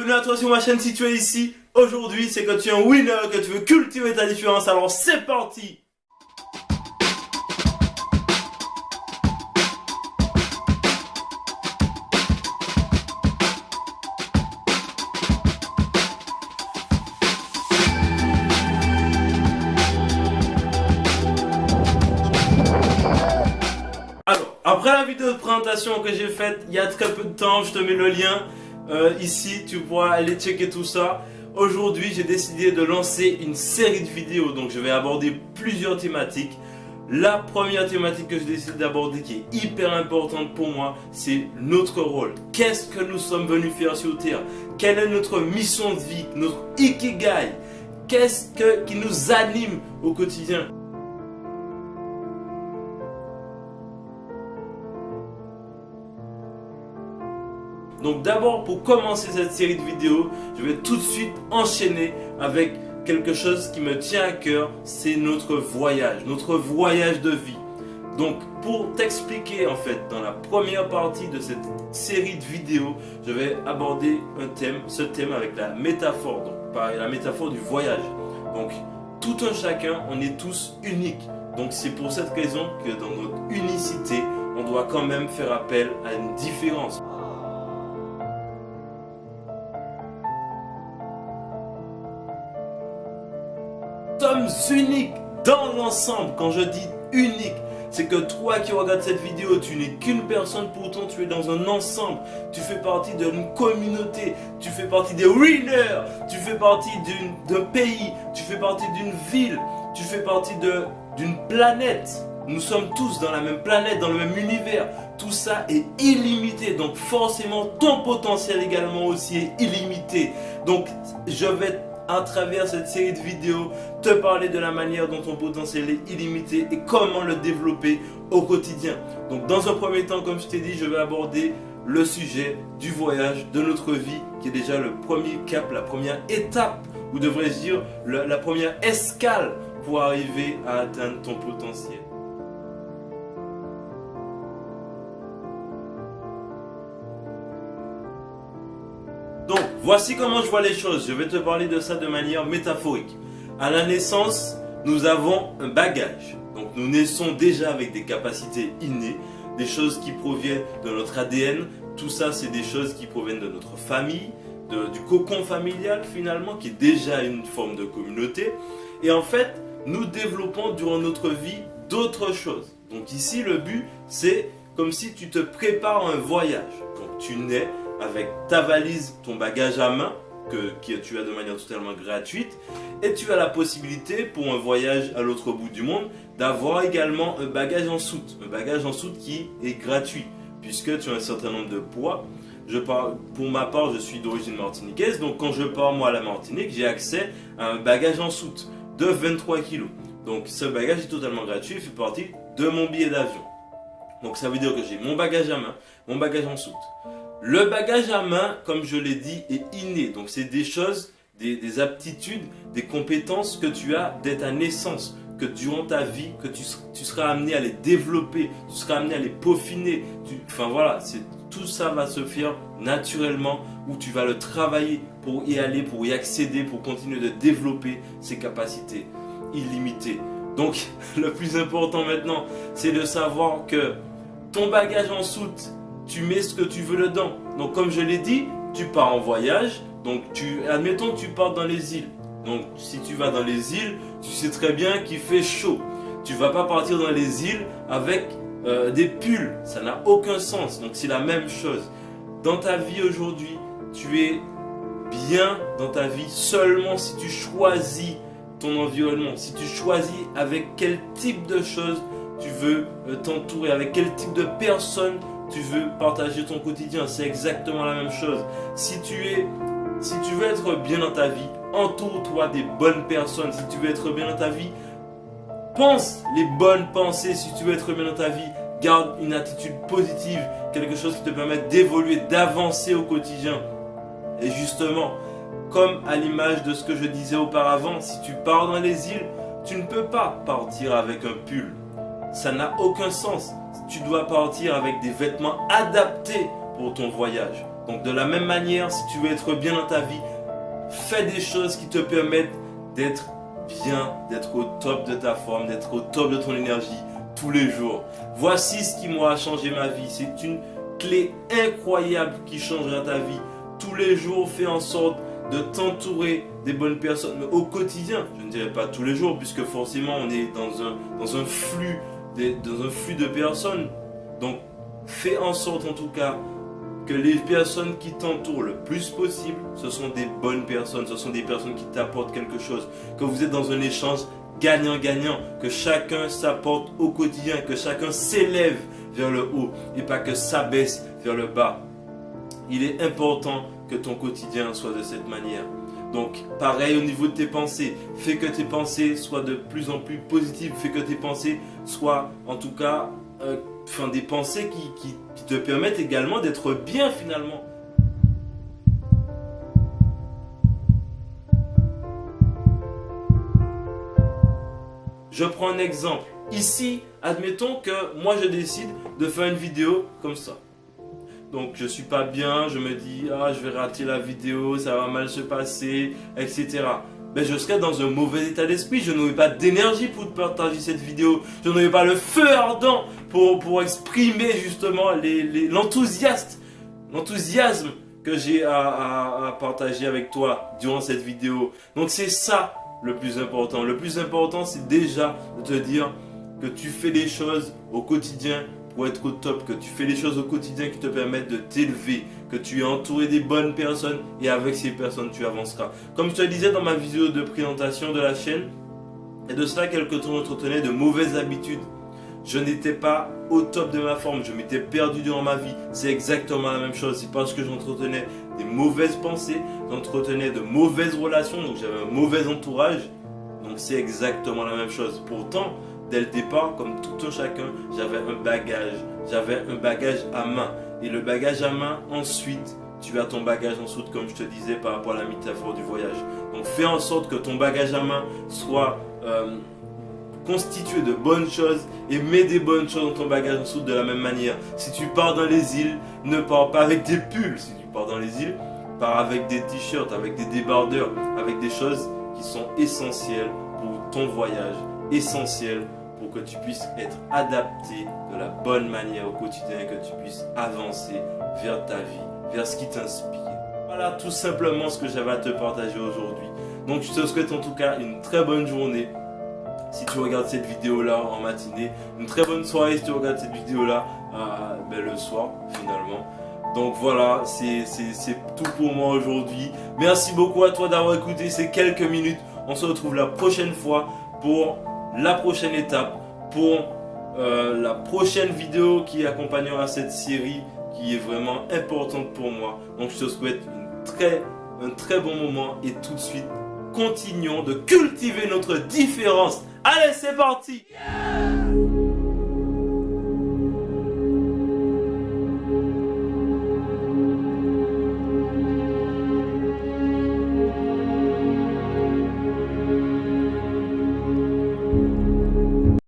bienvenue à toi sur ma chaîne si tu es ici. Aujourd'hui, c'est que tu es un winner, que tu veux cultiver ta différence, alors c'est parti! Alors, après la vidéo de présentation que j'ai faite il y a très peu de temps, je te mets le lien ici, tu pourras aller checker tout ça. Aujourd'hui, j'ai décidé de lancer une série de vidéos, donc je vais aborder plusieurs thématiques. La première thématique que je décide d'aborder, qui est hyper importante pour moi, c'est notre rôle. Qu'est-ce que nous sommes venus faire sur Terre? Quelle est notre mission de vie, notre ikigai? Qu'est-ce qui nous anime au quotidien? Donc d'abord, pour commencer cette série de vidéos, je vais tout de suite enchaîner avec quelque chose qui me tient à cœur, c'est notre voyage de vie. Donc pour t'expliquer en fait, dans la première partie de cette série de vidéos, je vais aborder ce thème avec la métaphore, donc pareil, la métaphore du voyage. Donc tout un chacun, on est tous uniques. Donc c'est pour cette raison que dans notre unicité, on doit quand même faire appel à une différence. Nous sommes uniques dans l'ensemble. Quand je dis unique, c'est que toi qui regardes cette vidéo, tu n'es qu'une personne, pourtant tu es dans un ensemble. Tu fais partie d'une communauté, tu fais partie des winners, tu fais partie d'un pays, tu fais partie d'une ville, tu fais partie d'une planète. Nous sommes tous dans la même planète, dans le même univers. Tout ça est illimité, donc forcément ton potentiel également aussi est illimité. Donc je vais à travers cette série de vidéos te parler de la manière dont ton potentiel est illimité et comment le développer au quotidien. Donc dans un premier temps, comme je t'ai dit, je vais aborder le sujet du voyage de notre vie, qui est déjà le premier cap, la première étape, ou devrais-je dire la première escale pour arriver à atteindre ton potentiel. Donc, voici comment je vois les choses. Je vais te parler de ça de manière métaphorique. À la naissance, nous avons un bagage. Donc, nous naissons déjà avec des capacités innées, des choses qui proviennent de notre ADN. Tout ça, c'est des choses qui proviennent de notre famille, du cocon familial finalement, qui est déjà une forme de communauté. Et en fait, nous développons durant notre vie d'autres choses. Donc ici, le but, c'est comme si tu te prépares un voyage. Donc, tu nais avec ta valise, ton bagage à main, que tu as de manière totalement gratuite, et tu as la possibilité pour un voyage à l'autre bout du monde d'avoir également un bagage en soute qui est gratuit, puisque tu as un certain nombre de poids. Pour ma part, je suis d'origine martiniquaise, donc quand je pars moi à la Martinique, j'ai accès à un bagage en soute de 23 kg. Donc ce bagage est totalement gratuit, il fait partie de mon billet d'avion. Donc ça veut dire que j'ai mon bagage à main, mon bagage en soute. Le bagage à main, comme je l'ai dit, est inné. Donc c'est des choses, des aptitudes, des compétences que tu as dès ta naissance, que durant ta vie, que tu seras amené à les développer, tu seras amené à les peaufiner. Enfin voilà, tout ça va se faire naturellement, où tu vas le travailler pour y aller, pour y accéder, pour continuer de développer ces capacités illimitées. Donc le plus important maintenant, c'est de savoir que ton bagage en soute, tu mets ce que tu veux dedans. Donc comme je l'ai dit, tu pars en voyage. Donc admettons que tu pars dans les îles. Donc si tu vas dans les îles, tu sais très bien qu'il fait chaud. Tu ne vas pas partir dans les îles avec des pulls. Ça n'a aucun sens. Donc c'est la même chose. Dans ta vie aujourd'hui, tu es bien dans ta vie seulement si tu choisis ton environnement. Si tu choisis avec quel type de choses tu veux t'entourer, avec quel type de personnes tu veux partager ton quotidien. C'est exactement la même chose. Si tu veux être bien dans ta vie, entoure-toi des bonnes personnes. Si tu veux être bien dans ta vie, pense les bonnes pensées. Si tu veux être bien dans ta vie, garde une attitude positive, quelque chose qui te permet d'évoluer, d'avancer au quotidien. Et justement, comme à l'image de ce que je disais auparavant, si tu pars dans les îles, tu ne peux pas partir avec un pull. Ça n'a aucun sens. Tu dois partir avec des vêtements adaptés pour ton voyage. Donc de la même manière, si tu veux être bien dans ta vie, fais des choses qui te permettent d'être bien, d'être au top de ta forme, d'être au top de ton énergie tous les jours. Voici ce qui m'a changé ma vie. C'est une clé incroyable qui changera ta vie. Tous les jours, fais en sorte de t'entourer des bonnes personnes au quotidien. Je ne dirais pas tous les jours, puisque forcément on est dans un flux de personnes. Donc fais en sorte en tout cas que les personnes qui t'entourent le plus possible, ce sont des bonnes personnes, ce sont des personnes qui t'apportent quelque chose, que vous êtes dans un échange gagnant-gagnant, que chacun s'apporte au quotidien, que chacun s'élève vers le haut et pas que s'abaisse vers le bas. Il est important que ton quotidien soit de cette manière. Donc pareil au niveau de tes pensées, fais que tes pensées soient de plus en plus positives, fais que tes pensées soient en tout cas des pensées qui te permettent également d'être bien finalement. Je prends un exemple. Ici, admettons que moi je décide de faire une vidéo comme ça. Donc je suis pas bien, je me dis ah je vais rater la vidéo, ça va mal se passer, etc. Ben, je serais dans un mauvais état d'esprit, je n'aurais pas d'énergie pour partager cette vidéo, je n'aurais pas le feu ardent pour exprimer justement l'enthousiasme que j'ai à partager avec toi durant cette vidéo. Donc c'est ça le plus important. Le plus important c'est déjà de te dire que tu fais les choses au quotidien pour être au top, que tu fais les choses au quotidien qui te permettent de t'élever, que tu es entouré des bonnes personnes et avec ces personnes tu avanceras. Comme je te le disais dans ma vidéo de présentation de la chaîne, et de cela quelques temps j'entretenais de mauvaises habitudes. Je n'étais pas au top de ma forme, je m'étais perdu durant ma vie. C'est exactement la même chose, c'est parce que j'entretenais des mauvaises pensées, j'entretenais de mauvaises relations, donc j'avais un mauvais entourage. Donc c'est exactement la même chose. Pourtant, dès le départ, comme tout un chacun, j'avais un bagage à main. Et le bagage à main, ensuite, tu as ton bagage ensuite, comme je te disais, par rapport à la métaphore du voyage. Donc fais en sorte que ton bagage à main soit constitué de bonnes choses et mets des bonnes choses dans ton bagage ensuite de la même manière. Si tu pars dans les îles, ne pars pas avec des pulls. Si tu pars dans les îles, pars avec des t-shirts, avec des débardeurs, avec des choses qui sont essentielles pour ton voyage, essentielles pour que tu puisses être adapté de la bonne manière au quotidien et que tu puisses avancer vers ta vie, vers ce qui t'inspire. Voilà tout simplement ce que j'avais à te partager aujourd'hui. Donc je te souhaite en tout cas une très bonne journée si tu regardes cette vidéo là en matinée, une très bonne soirée si tu regardes cette vidéo là le soir finalement. Donc voilà, c'est tout pour moi aujourd'hui. Merci beaucoup à toi d'avoir écouté ces quelques minutes. On se retrouve la prochaine fois pour la prochaine étape, pour la prochaine vidéo qui accompagnera cette série qui est vraiment importante pour moi. Donc je te souhaite un très bon moment et tout de suite, continuons de cultiver notre différence. Allez, c'est parti!